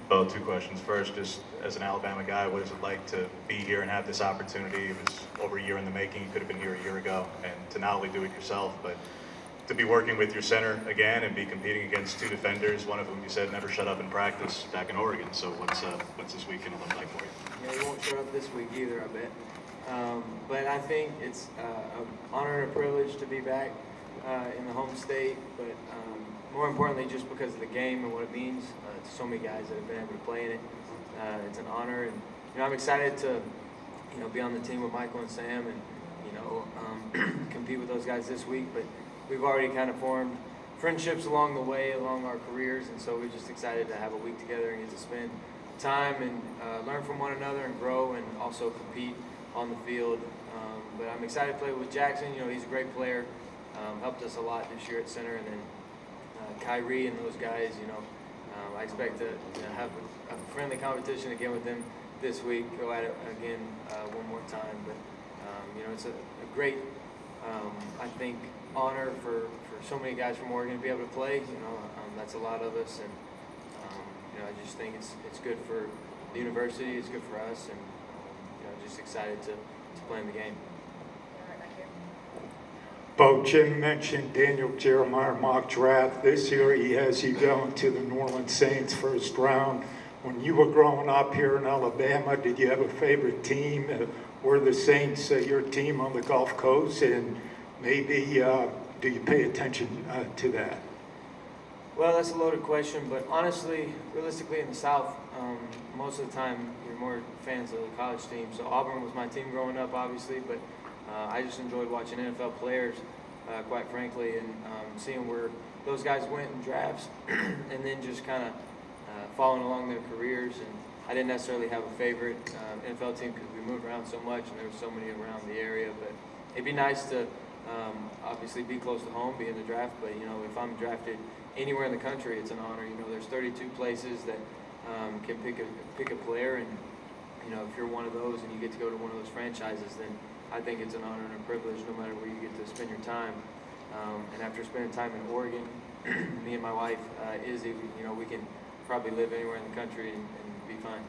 Well, two questions. First, just as an Alabama guy, what is it like to be here and have this opportunity? It was over a year in the making. You could have been here a year ago, and to not only do it yourself, but to be working with your center again and be competing against two defenders, one of whom you said never shut up in practice back in Oregon. So what's this week going to look like for you? Yeah, he won't show up this week either, I bet. But I think it's an honor and a privilege to be back in the home state. But more importantly, just because of the game and what it means to so many guys that have been able to play in it, it's an honor. And I'm excited to be on the team with Michael and Sam and compete with those guys this week. But we've already kind of formed friendships along the way, along our careers, and so we're just excited to have a week together and get to spend time and learn from one another and grow and also compete on the field. But I'm excited to play with Jackson. He's a great player, helped us a lot this year at center, and then Kyrie and those guys. I expect to have a friendly competition again with them this week. Go at it again one more time. But it's a great, I think, honor for so many guys from Oregon to be able to play. That's a lot of us, and I just think it's good for the university. It's good for us, and just excited to play in the game. Bo, Jim mentioned Daniel Jeremiah mock draft. This year he has you going to the New Orleans Saints first round. When you were growing up here in Alabama, did you have a favorite team? Were the Saints your team on the Gulf Coast? And maybe do you pay attention to that? Well, that's a loaded question, but honestly, realistically, in the South, most of the time you're more fans of the college team. So Auburn was my team growing up, obviously, but I just enjoyed watching NFL players, quite frankly, and seeing where those guys went in drafts, and then just kind of following along their careers. And I didn't necessarily have a favorite NFL team because we moved around so much, and there were so many around the area. But it'd be nice to obviously be close to home, be in the draft. But if I'm drafted anywhere in the country, it's an honor. There's 32 places that can pick a player, and if you're one of those and you get to go to one of those franchises, then I think it's an honor and a privilege no matter where you get to spend your time. And after spending time in Oregon, me and my wife, Izzy, we can probably live anywhere in the country and be fine.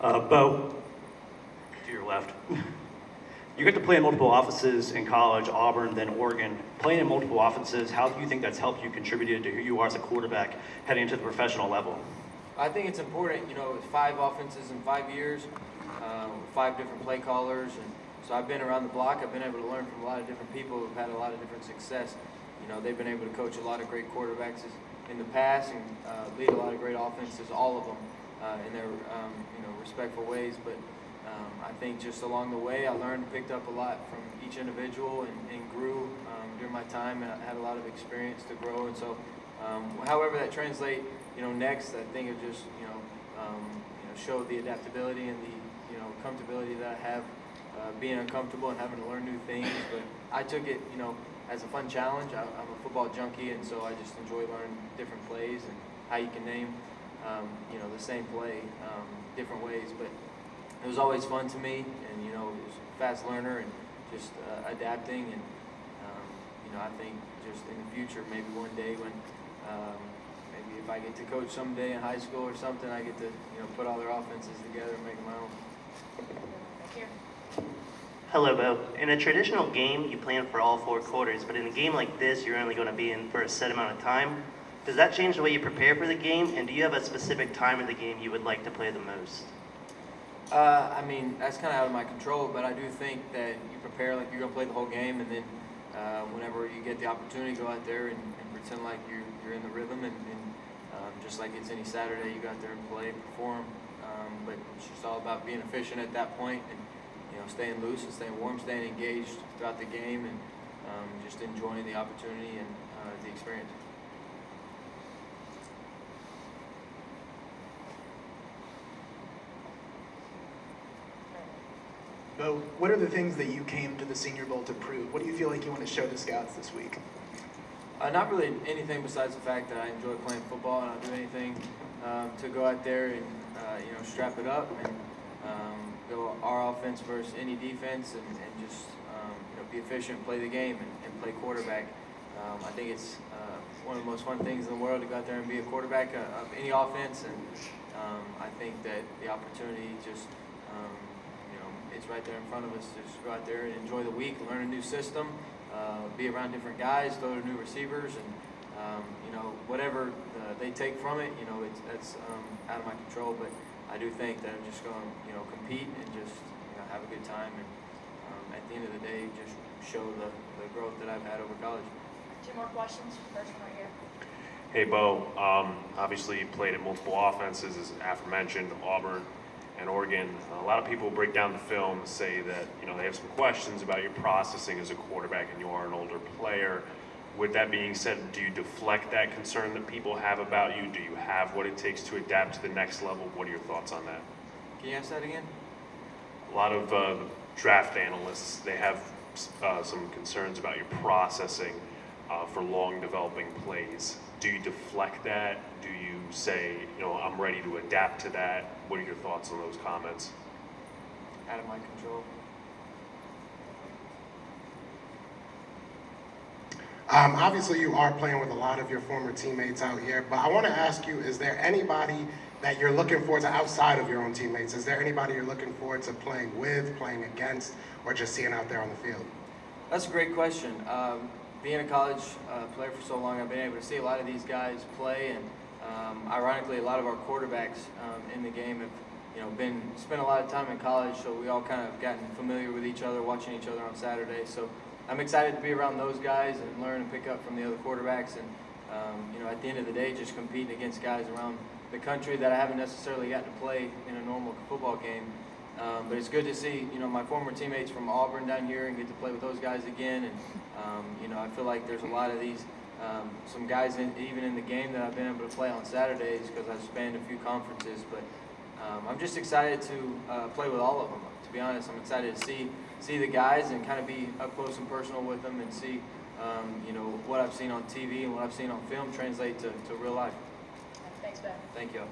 Bo, to your left. You get to play in multiple offices in college, Auburn, then Oregon. Playing in multiple offenses, how do you think that's helped you contributed to who you are as a quarterback heading into the professional level? I think it's important, with 5 offenses in 5 years, 5 different play callers, and so I've been around the block. I've been able to learn from a lot of different people who've had a lot of different success. They've been able to coach a lot of great quarterbacks in the past and lead a lot of great offenses, all of them, in their respectful ways. But I think just along the way, I learned, picked up a lot from each individual, and grew during my time, and I had a lot of experience to grow. And so, however that translate, next, I think it just showed the adaptability and the comfortability that I have, being uncomfortable and having to learn new things. But I took it, as a fun challenge. I'm a football junkie, and so I just enjoy learning different plays and how you can name, the same play different ways. But it was always fun to me, and it was a fast learner and just adapting. And I think just in the future, maybe one day when maybe if I get to coach someday in high school or something, I get to put all their offenses together and make them my own. Hello, Bo. In a traditional game, you plan for all 4 quarters, but in a game like this, you're only going to be in for a set amount of time. Does that change the way you prepare for the game, and do you have a specific time of the game you would like to play the most? That's kind of out of my control, but I do think that you prepare like you're going to play the whole game, and then whenever you get the opportunity, go out there and pretend like you're in the rhythm, and just like it's any Saturday, you go out there and play, perform. But it's just all about being efficient at that point, and staying loose and staying warm, staying engaged throughout the game, and just enjoying the opportunity and the experience. Bo, what are the things that you came to the Senior Bowl to prove? What do you feel like you want to show the scouts this week? Not really anything besides the fact that I enjoy playing football, and I'll do anything to go out there and strap it up and go our offense versus any defense, and just be efficient, play the game, and play quarterback. I think it's one of the most fun things in the world to go out there and be a quarterback of any offense, and I think that the opportunity just, you know, it's right there in front of us to just go out there and enjoy the week, learn a new system, be around different guys, throw to new receivers, and you know, whatever they take from it, you know, that's out of my control. But I do think that I'm just going to, you know, compete and just, you know, have a good time, and at the end of the day, just show the growth that I've had over college. 2 more questions. First one right here. Hey, Bo. Obviously, you played at multiple offenses, as aforementioned, Auburn and Oregon. A lot of people break down the film and say that, you know, they have some questions about your processing as a quarterback, and you are an older player. With that being said, do you deflect that concern that people have about you? Do you have what it takes to adapt to the next level? What are your thoughts on that? Can you ask that again? A lot of draft analysts, they have some concerns about your processing for long developing plays. Do you deflect that? Do you say, you know, I'm ready to adapt to that? What are your thoughts on those comments? Out of my control. Obviously, you are playing with a lot of your former teammates out here, but I want to ask you, is there anybody that you're looking forward to outside of your own teammates? Is there anybody you're looking forward to playing with, playing against, or just seeing out there on the field? That's a great question. Being a college player for so long, I've been able to see a lot of these guys play, and ironically, a lot of our quarterbacks in the game have, you know, spent a lot of time in college, so we all kind of gotten familiar with each other, watching each other on Saturdays. So I'm excited to be around those guys and learn and pick up from the other quarterbacks, and you know, at the end of the day, just competing against guys around the country that I haven't necessarily gotten to play in a normal football game. But it's good to see, you know, my former teammates from Auburn down here and get to play with those guys again. And you know, I feel like there's a lot of these, some guys even in the game that I've been able to play on Saturdays because I've spanned a few conferences. But I'm just excited to play with all of them. To be honest, I'm excited to see the guys and kind of be up close and personal with them and see, you know, what I've seen on TV and what I've seen on film translate to real life. Thanks, Ben. Thank you.